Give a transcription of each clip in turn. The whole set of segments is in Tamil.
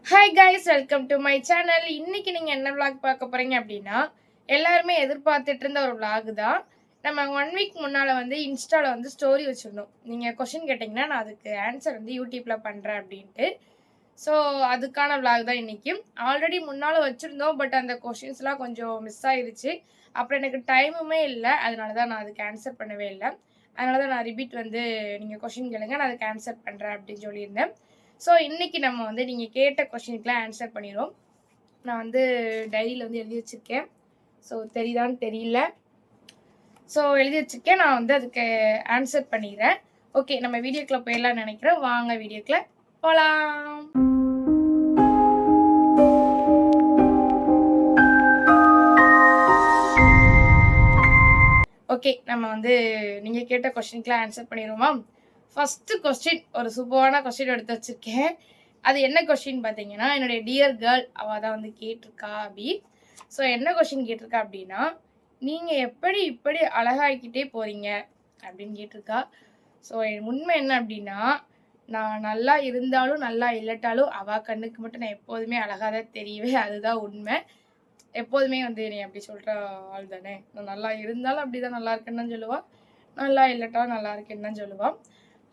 Hi guys, welcome to my channel. இன்னைக்கு நீங்கள் என்ன விளாக் பார்க்க போகிறீங்க அப்படின்னா, எல்லாருமே எதிர்பார்த்துட்டு இருந்த ஒரு விளாக் தான். நம்ம 1 வீக் முன்னால் வந்து இன்ஸ்டாவில் வந்து ஸ்டோரி வச்சுருந்தோம். நீங்கள் கொஷின் கேட்டிங்கன்னா நான் அதுக்கு ஆன்சர் வந்து யூடியூப்பில் பண்ணுறேன் அப்படின்ட்டு. ஸோ அதுக்கான விளாக் தான் இன்றைக்கி. ஆல்ரெடி முன்னால் வச்சுருந்தோம், பட் அந்த கொஷின்ஸ்லாம் கொஞ்சம் மிஸ் ஆயிடுச்சு. அப்புறம் எனக்கு டைமுமே இல்லை, அதனால தான் நான் அதுக்கு ஆன்சர் பண்ணவே இல்லை. அதனால தான் நான் ரிப்பீட் வந்து நீங்கள் கொஷின் கேளுங்க, நான் அதுக்கு ஆன்சர் பண்ணுறேன் அப்படின்னு சொல்லியிருந்தேன். ஸோ இன்றைக்கி நம்ம வந்து நீங்கள் கேட்ட கொஷினுக்குலாம் ஆன்சர் பண்ணிடுவோம். நான் வந்து டைரியில் வந்து எழுதி வச்சுருக்கேன். ஸோ தெரியுதான்னு தெரியல. ஸோ எழுதி வச்சுருக்கேன், நான் வந்து அதுக்கு ஆன்சர் பண்ணிடுறேன். ஓகே, நம்ம வீடியோக்குள்ளே போயிடலாம்னு நினைக்கிறேன். வாங்க வீடியோக்குள்ளே போகலாம். ஓகே, நம்ம வந்து நீங்கள் கேட்ட கொஸ்டினுக்குலாம் ஆன்சர் பண்ணிடுவோமா? ஃபஸ்ட்டு கொஸ்டின் ஒரு சூப்பரான கொஸ்டின் எடுத்து வச்சுருக்கேன். அது என்ன கொஸ்டின் பார்த்தீங்கன்னா, என்னுடைய டியர் கேர்ள் அவள் தான் வந்து கேட்டிருக்கா அப்படி. ஸோ என்ன கொஸ்டின் கேட்டிருக்கா அப்படின்னா, நீங்கள் எப்படி இப்படி அழகாகிக்கிட்டே போகிறீங்க அப்படின்னு கேட்டிருக்கா. ஸோ என் உண்மை என்ன அப்படின்னா, நான் நல்லா இருந்தாலும் நல்லா இல்லட்டாலும் அவள் கண்ணுக்கு மட்டும் நான் எப்போதுமே அழகாக தான் தெரியுவேன். அதுதான் உண்மை. எப்போதுமே வந்து நீ அப்படி சொல்கிற ஆள் தானே. நான் நல்லா இருந்தாலும் அப்படி தான் நல்லா இருக்கேன்னு தான் சொல்லுவாள், நல்லா இல்லட்டாலும் நல்லா இருக்கேன்னு தான் சொல்லுவாள்.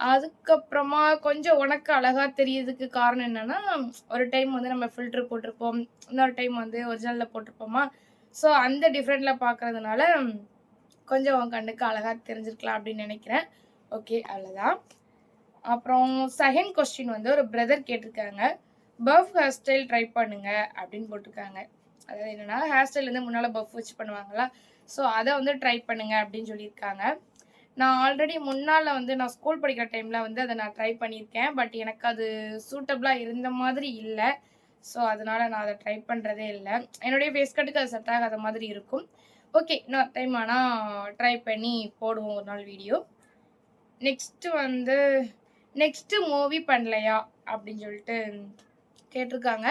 அதுக்கப்புறமா கொஞ்சம் உனக்கு அழகாக தெரியறதுக்கு காரணம் என்னென்னா, ஒரு டைம் வந்து நம்ம ஃபில்ட்ரு போட்டிருப்போம், இன்னொரு டைம் வந்து ஒரிஜினலில் போட்டிருப்போமா. ஸோ அந்த டிஃப்ரெண்ட்டில் பார்க்குறதுனால கொஞ்சம் உன் கண்ணுக்கு அழகாக தெரிஞ்சிருக்கலாம் அப்படின்னு நினைக்கிறேன். ஓகே, அவ்வளோதான். அப்புறம் செகண்ட் கொஸ்டின் வந்து ஒரு பிரதர் கேட்டிருக்காங்க. பஃப் ஹேர் ஸ்டைல் ட்ரை பண்ணுங்க அப்படின்னு போட்டிருக்காங்க. அதாவது என்னென்னா, ஹேர் ஸ்டைல் வந்து முன்னால் பஃப் வச்சு பண்ணுவாங்களா, ஸோ அதை வந்து ட்ரை பண்ணுங்க அப்படின்னு சொல்லியிருக்காங்க. நான் ஆல்ரெடி முன்னால் வந்து நான் ஸ்கூல் படிக்கிற டைமில் வந்து அதை நான் ட்ரை பண்ணியிருக்கேன். பட் எனக்கு அது சூட்டபுளாக இருந்த மாதிரி இல்லை. ஸோ அதனால் நான் அதை ட்ரை பண்ணுறதே இல்லை. என்னுடைய ஃபேஸ் கட்டுக்கு அது செட் ஆகாத மாதிரி இருக்கும். ஓகே, இன்னொரு டைம் ஆனால் ட்ரை பண்ணி போடுவோம் ஒரு நாள் வீடியோ. நெக்ஸ்ட்டு மூவி பண்ணலையா அப்படின்னு சொல்லிட்டு கேட்டிருக்காங்க.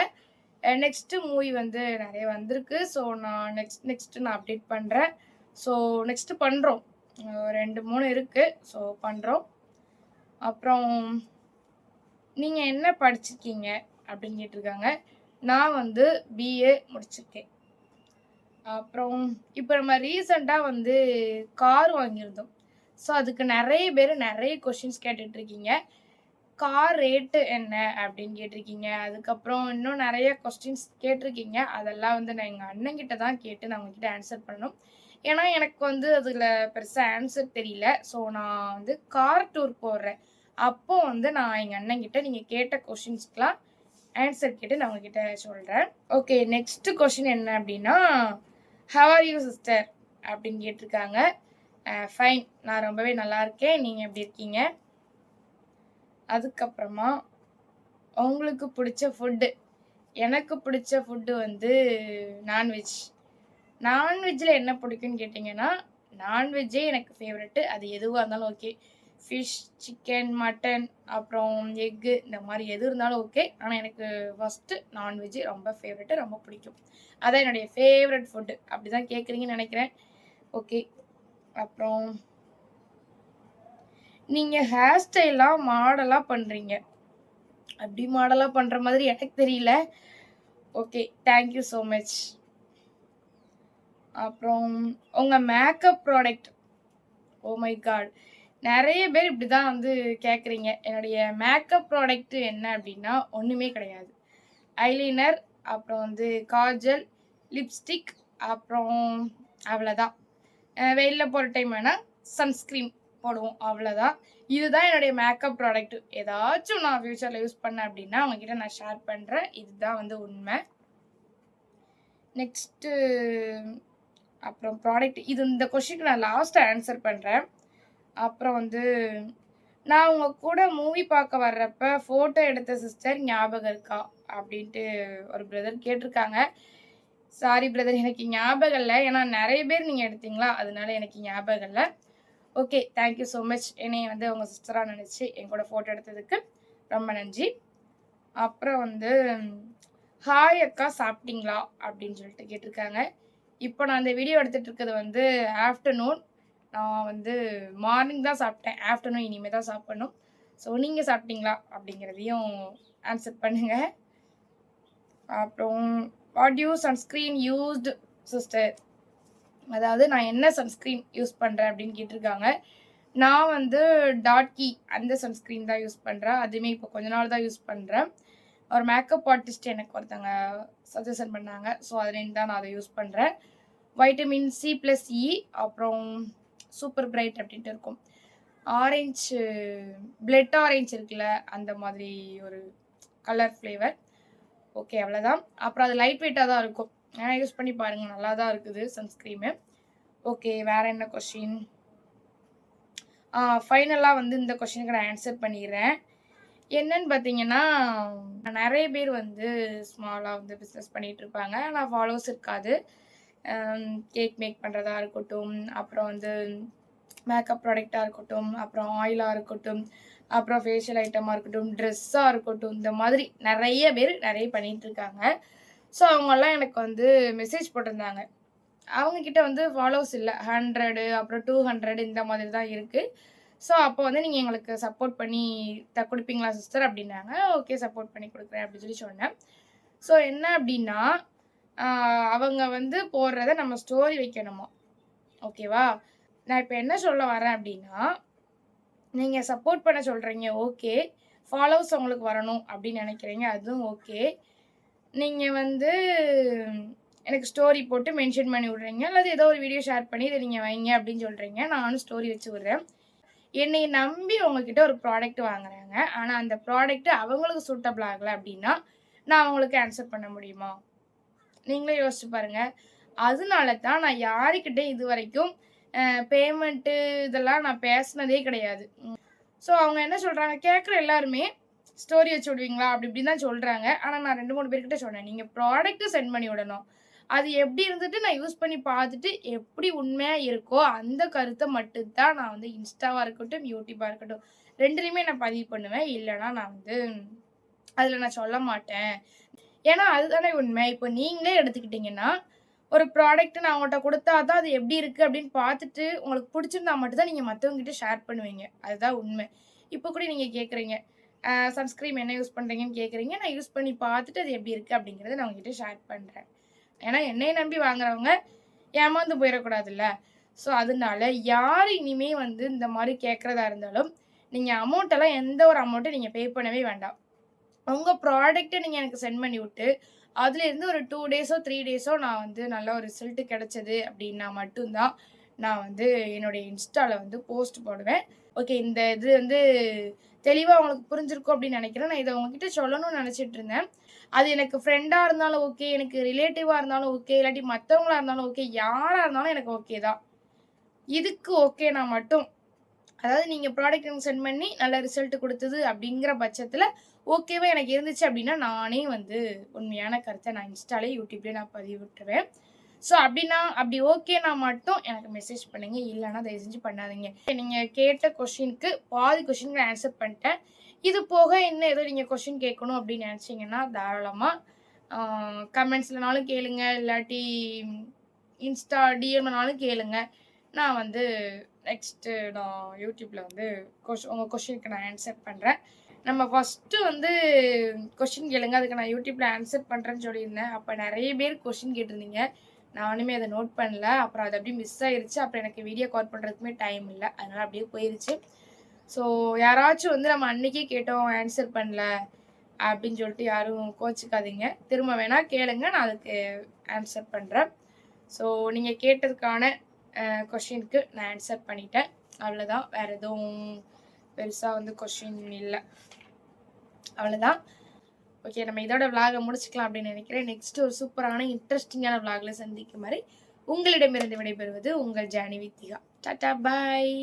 நெக்ஸ்ட்டு மூவி வந்து நிறைய வந்திருக்கு. ஸோ நான் நெக்ஸ்ட்டு நான் அப்டேட் பண்ணுறேன். ஸோ நெக்ஸ்ட்டு பண்ணுறோம், 2-3 இருக்குது. ஸோ பண்ணுறோம். அப்புறம் நீங்கள் என்ன படிச்சிருக்கீங்க அப்படின்னு கேட்டிருக்காங்க. நான் வந்து பிஏ முடிச்சிருக்கேன். அப்புறம் இப்போ நம்ம ரீசெண்டாக வந்து கார் வாங்கியிருந்தோம். ஸோ அதுக்கு நிறைய பேர் நிறைய கொஷின்ஸ் கேட்டுட்ருக்கீங்க. கார் ரேட்டு என்ன அப்படின்னு கேட்டிருக்கீங்க. அதுக்கப்புறம் இன்னும் நிறைய கொஸ்டின்ஸ் கேட்டிருக்கீங்க. அதெல்லாம் வந்து நான் எங்கள் அண்ணன்கிட்ட தான் கேட்டு நான் உங்ககிட்ட ஆன்சர் பண்ணணும். ஏன்னா எனக்கு வந்து அதில் பெருசாக ஆன்சர் தெரியல. ஸோ நான் வந்து கார் டூர் போடுறேன். அப்போ வந்து நான் எங்கள் அண்ணன்கிட்ட நீங்கள் கேட்ட கொஷின்ஸ்க்கெலாம் ஆன்சர் கேட்டு நான் உங்ககிட்ட சொல்கிறேன். ஓகே, நெக்ஸ்ட்டு கொஷின் என்ன அப்படின்னா, ஹவ் ஆர் யூ சிஸ்டர் அப்படின்னு கேட்டிருக்காங்க. ஃபைன், நான் ரொம்பவே நல்லா இருக்கேன். நீங்கள் எப்படி இருக்கீங்க? அதுக்கப்புறமா உங்களுக்கு பிடிச்ச ஃபுட்டு. எனக்கு பிடிச்ச ஃபுட்டு வந்து நான்வெஜ். நான்வெஜ்ஜில் என்ன பிடிக்குன்னு கேட்டிங்கன்னா, நான்வெஜ்ஜே எனக்கு ஃபேவரெட்டு. அது எதுவாக இருந்தாலும் ஓகே. ஃபிஷ், சிக்கன், மட்டன், அப்புறம் எக்கு, இந்த மாதிரி எது இருந்தாலும் ஓகே. ஆனால் எனக்கு ஃபஸ்ட்டு நான்வெஜ்ஜு ரொம்ப ஃபேவரெட்டு, ரொம்ப பிடிக்கும். அதான் என்னுடைய ஃபேவரெட் ஃபுட்டு. அப்படி தான் கேட்குறீங்கன்னு நினைக்கிறேன். ஓகே, அப்புறம் நீங்கள் ஹேர் ஸ்டைலாக மாடலாக பண்ணுறீங்க. அப்படி மாடலாக பண்ணுற மாதிரி எனக்கு தெரியல. Okay, thank you so much. அப்புறம் உங்கள் makeup product. Oh my God, நிறைய பேர் இப்படி தான் வந்து கேட்குறீங்க. என்னுடைய மேக்கப் ப்ராடக்ட்டு என்ன அப்படின்னா ஒன்றுமே கிடையாது. ஐலைனர், அப்புறம் வந்து காஜல், லிப்ஸ்டிக், அப்புறம் அவ்வளோதான். வெயிலில் போகிற டைம் வேணால் சன்ஸ்க்ரீன் போடுவோம், அவ்வளோதான். இதுதான் என்னுடைய மேக்கப் ப்ராடக்ட்டு. ஏதாச்சும் நான் ஃப்யூச்சரில் யூஸ் பண்ணேன் அப்படின்னா அவங்கக்கிட்ட நான் ஷேர் பண்ணுறேன். இதுதான் வந்து உண்மை. நெக்ஸ்ட்டு அப்புறம் ப்ராடக்ட் இது, இந்த கொஷினுக்கு நான் லாஸ்ட்டாக ஆன்சர் பண்ணுறேன். அப்புறம் வந்து நான் உங்கள் கூட மூவி பார்க்க வர்றப்ப ஃபோட்டோ எடுத்த சிஸ்டர் ஞாபகம் இருக்கா அப்படின்ட்டு ஒரு பிரதர் கேட்டிருக்காங்க. சாரி பிரதர், எனக்கு ஞாபகம் இல்லை. ஏன்னா நிறைய பேர் நீங்கள் எடுத்தீங்களா, அதனால எனக்கு ஞாபகம் இல்லை. Okay, thank you so much. என்னையை வந்து உங்கள் சிஸ்டராக நினச்சி என் கூட ஃபோட்டோ எடுத்ததுக்கு ரொம்ப நன்றி. அப்புறம் வந்து ஹாய் அக்கா சாப்பிட்டீங்களா அப்படின்னு சொல்லிட்டு கேட்டிருக்காங்க. இப்போ நான் இந்த வீடியோ எடுத்துகிட்டு இருக்கிறது வந்து ஆஃப்டர்நூன். நான் வந்து மார்னிங் தான் சாப்பிட்டேன், ஆஃப்டர்நூன் இனிமேல் தான் சாப்பிட்ணும். ஸோ நீங்கள் சாப்பிட்டீங்களா அப்படிங்கிறதையும் ஆன்சர் பண்ணுங்கள். அப்புறம் what you sunscreen used sister, அதாவது நான் என்ன சன்ஸ்க்ரீன் யூஸ் பண்ணுறேன் அப்படின்னு கேட்டிருக்காங்க. நான் வந்து டாட்கி அந்த சன்ஸ்க்ரீன் தான் யூஸ் பண்ணுறேன். அதுவுமே இப்போ கொஞ்ச நாள் தான் யூஸ் பண்ணுறேன். ஒரு மேக்கப் ஆர்டிஸ்ட் எனக்கு ஒருத்தங்க சஜஷன் பண்ணாங்க. ஸோ அதுலேருந்து தான் நான் அதை யூஸ் பண்ணுறேன். வைட்டமின் C+E அப்புறம் சூப்பர் பிரைட் அப்படின்ட்டு இருக்கும். ஆரஞ்சு பிளட் ஆரஞ்சு இருக்குல்ல, அந்த மாதிரி ஒரு கலர் ஃப்ளேவர். ஓகே, அவ்வளோதான். அப்புறம் அது லைட் வெயிட்டாக தான் இருக்கும். ஏன்னா யூஸ் பண்ணி பாருங்கள், நல்லா தான் இருக்குது சன்ஸ்க்ரீமு. ஓகே, வேறு என்ன கொஷின்? ஃபைனலாக வந்து இந்த கொஷினுக்கு நான் ஆன்சர் பண்ணிடுறேன். என்னன்னு பார்த்தீங்கன்னா, நிறைய பேர் வந்து ஸ்மாலாக வந்து பிஸ்னஸ் பண்ணிகிட்ருப்பாங்க. ஆனால் ஃபாலோவர்ஸ் இருக்காது. கேக் மேக் பண்ணுறதா இருக்கட்டும், அப்புறம் வந்து மேக்கப் ப்ராடக்டாக இருக்கட்டும், அப்புறம் ஆயிலாக இருக்கட்டும், அப்புறம் ஃபேஷியல் ஐட்டமாக இருக்கட்டும், ட்ரெஸ்ஸாக இருக்கட்டும், இந்த மாதிரி நிறைய பேர் நிறைய பண்ணிகிட்ருக்காங்க. ஸோ அவங்கெல்லாம் எனக்கு வந்து மெசேஜ் போட்டிருந்தாங்க. அவங்கக்கிட்ட வந்து ஃபாலோவர்ஸ் இல்லை, 100 அப்புறம் 200 இந்த மாதிரி தான் இருக்குது. ஸோ அப்போ வந்து நீங்கள் எங்களுக்கு சப்போர்ட் பண்ணி கொடுப்பீங்களா சிஸ்டர் அப்படின்னாங்க. ஓகே, சப்போர்ட் பண்ணி கொடுக்குறேன் அப்படின்னு சொல்லி சொன்னேன். ஸோ என்ன அப்படின்னா, அவங்க வந்து போடுறத நம்ம ஸ்டோரி வைக்கணுமா, ஓகேவா? நான் இப்போ என்ன சொல்ல வரேன் அப்படின்னா, நீங்கள் சப்போர்ட் பண்ண சொல்கிறீங்க, ஓகே. ஃபாலோவர்ஸ் உங்களுக்கு வரணும் அப்படின்னு நினைக்கிறீங்க, அதுவும் ஓகே. நீங்கள் வந்து எனக்கு ஸ்டோரி போட்டு மென்ஷன் பண்ணி விட்றீங்க, அல்லது ஏதோ ஒரு வீடியோ ஷேர் பண்ணி இதை நீங்கள் வைங்க அப்படின்னு சொல்கிறீங்க. நானும் ஸ்டோரி வச்சு விட்றேன். என்னை நம்பி உங்ககிட்ட ஒரு ப்ராடக்ட் வாங்குறாங்க, ஆனால் அந்த ப்ராடக்ட் அவங்களுக்கு சூட்டபிள் ஆகலை அப்படின்னா நான் அவங்களுக்கு ஆன்சர் பண்ண முடியுமா? நீங்களே யோசிச்சு பாருங்கள். அதனால தான் நான் யாருக்கிட்ட இது வரைக்கும் பேமெண்ட்டு இதெல்லாம் நான் பேசினதே கிடையாது. ஸோ அவங்க என்ன சொல்கிறாங்க, கேட்குற எல்லாருமே ஸ்டோரி வச்சு விடுவீங்களா அப்படி இப்படி தான் சொல்கிறாங்க. ஆனால் நான் 2-3 பேர்கிட்ட சொன்னேன், நீங்கள் ப்ராடக்ட்டு சென்ட் பண்ணி விடணும். அது எப்படி இருந்துட்டு நான் யூஸ் பண்ணி பார்த்துட்டு எப்படி உண்மையாக இருக்கோ அந்த கருத்தை மட்டும்தான் நான் வந்து இன்ஸ்டாவாக இருக்கட்டும், யூடியூப்பாக இருக்கட்டும், 2லையுமே நான் பதிவு பண்ணுவேன். இல்லைனா நான் வந்து அதில் நான் சொல்ல மாட்டேன். ஏன்னா அதுதானே உண்மை. இப்போ நீங்களே எடுத்துக்கிட்டிங்கன்னா, ஒரு ப்ராடக்ட் நான் அவங்கள்ட்ட கொடுத்தா தான் அது எப்படி இருக்குது அப்படின்னு பார்த்துட்டு உங்களுக்கு பிடிச்சிருந்தா மட்டும்தான் நீங்கள் மற்றவங்ககிட்ட ஷேர் பண்ணுவீங்க. அதுதான் உண்மை. இப்போ கூட நீங்கள் கேட்குறீங்க, சன்ஸ்க்ரீம் என்ன யூஸ் பண்ணுறீங்கன்னு கேட்குறீங்க. நான் யூஸ் பண்ணி பார்த்துட்டு அது எப்படி இருக்குது அப்படிங்கிறத நான் உங்ககிட்ட ஷேர் பண்ணுறேன். ஏன்னா என்னையை நம்பி வாங்குறவங்க ஏமாந்து போயிடக்கூடாதுல்ல. ஸோ அதனால யார் இனிமே வந்து இந்த மாதிரி கேட்குறதா இருந்தாலும் நீங்கள் அமௌண்ட்டெல்லாம் எந்த ஒரு அமௌண்ட்டும் நீங்கள் பே பண்ணவே வேண்டாம். உங்கள் ப்ராடக்ட்டை நீங்கள் எனக்கு சென்ட் பண்ணி விட்டு அதுலேருந்து ஒரு 2 டேஸோ 3 டேஸோ நான் வந்து நல்ல ஒரு ரிசல்ட்டு கிடச்சது அப்படின்னா மட்டும்தான் நான் வந்து என்னுடைய இன்ஸ்டாவில் வந்து போஸ்ட் போடுவேன். ஓகே, இந்த இது வந்து தெளிவாக உங்களுக்கு புரிஞ்சிருக்கும் அப்படின்னு நினைக்கிறேன். நான் இதை உங்ககிட்ட சொல்லணும்னு நினச்சிட்டு இருந்தேன். அது எனக்கு ஃப்ரெண்டாக இருந்தாலும் ஓகே, எனக்கு ரிலேட்டிவாக இருந்தாலும் ஓகே, இல்லாட்டி மற்றவங்களா இருந்தாலும் ஓகே, யாராக இருந்தாலும் எனக்கு ஓகே தான். இதுக்கு ஓகேனா மட்டும், அதாவது நீங்கள் ப்ராடக்ட் எனக்கு சென்ட் பண்ணி நல்ல ரிசல்ட் கொடுத்தது அப்படிங்கிற பட்சத்தில் ஓகேவா எனக்கு இருந்துச்சு அப்படின்னா நானே வந்து உண்மையான கருத்தை நான் இன்ஸ்டாலே யூடியூப்லேயே நான் பதிவு விட்டுருவேன். ஸோ அப்படின்னா அப்படி ஓகேனா மட்டும் எனக்கு மெசேஜ் பண்ணுங்க, இல்லைன்னா தயவு செஞ்சு பண்ணாதீங்க. நீங்கள் கேட்ட கொஷினுக்கு பாதி கொஷினுக்கு நான் ஆன்சர் பண்ணிட்டேன். இது போக இன்னும் ஏதோ நீங்கள் கொஷின் கேட்கணும் அப்படின்னு நினச்சிங்கன்னா தாராளமாக கமெண்ட்ஸ்லனாலும் கேளுங்க, இல்லாட்டி இன்ஸ்டா டிஎம்னாலும் கேளுங்க. நான் வந்து நெக்ஸ்ட்டு நான் யூடியூப்பில் வந்து உங்கள் கொஷினுக்கு நான் ஆன்சர் பண்ணுறேன். நம்ம ஃபஸ்ட்டு வந்து கொஷின் கேளுங்க, அதுக்கு நான் யூடியூப்பில் ஆன்சர் பண்ணுறேன்னு சொல்லியிருந்தேன். அப்போ நிறைய பேர் கொஷின் கேட்டிருந்தீங்க. நானுமே அதை நோட் பண்ணல. அப்புறம் அது அப்படியே மிஸ் ஆயிடுச்சு. அப்புறம் எனக்கு வீடியோ கால் பண்ணுறதுக்குமே டைம் இல்லை, அதனால் அப்படியே போயிடுச்சு. ஸோ யாராச்சும் வந்து நம்ம அன்றைக்கே கேட்டோம் ஆன்சர் பண்ணல அப்படின்னு சொல்லிட்டு யாரும் கோச்சிக்காதீங்க. திரும்ப வேணால் கேளுங்க, நான் அதுக்கு ஆன்சர் பண்ணுறேன். ஸோ நீங்கள் கேட்டதுக்கான கொஷினுக்கு நான் ஆன்சர் பண்ணிட்டேன். அவ்வளோதான், வேறு எதுவும் பெருசாக வந்து கொஷின் இல்லை. அவ்வளோதான். ஓகே, நம்ம இதோட விளாகை முடிச்சுக்கலாம் அப்படின்னு நினைக்கிறேன். நெக்ஸ்ட் ஒரு சூப்பரான இன்ட்ரெஸ்டிங்கான விளாகில் சந்திக்கும் மாதிரி உங்களிடமிருந்து விடைபெறுவது உங்கள் ஜானி வித்திகா. டாடா, பாய்.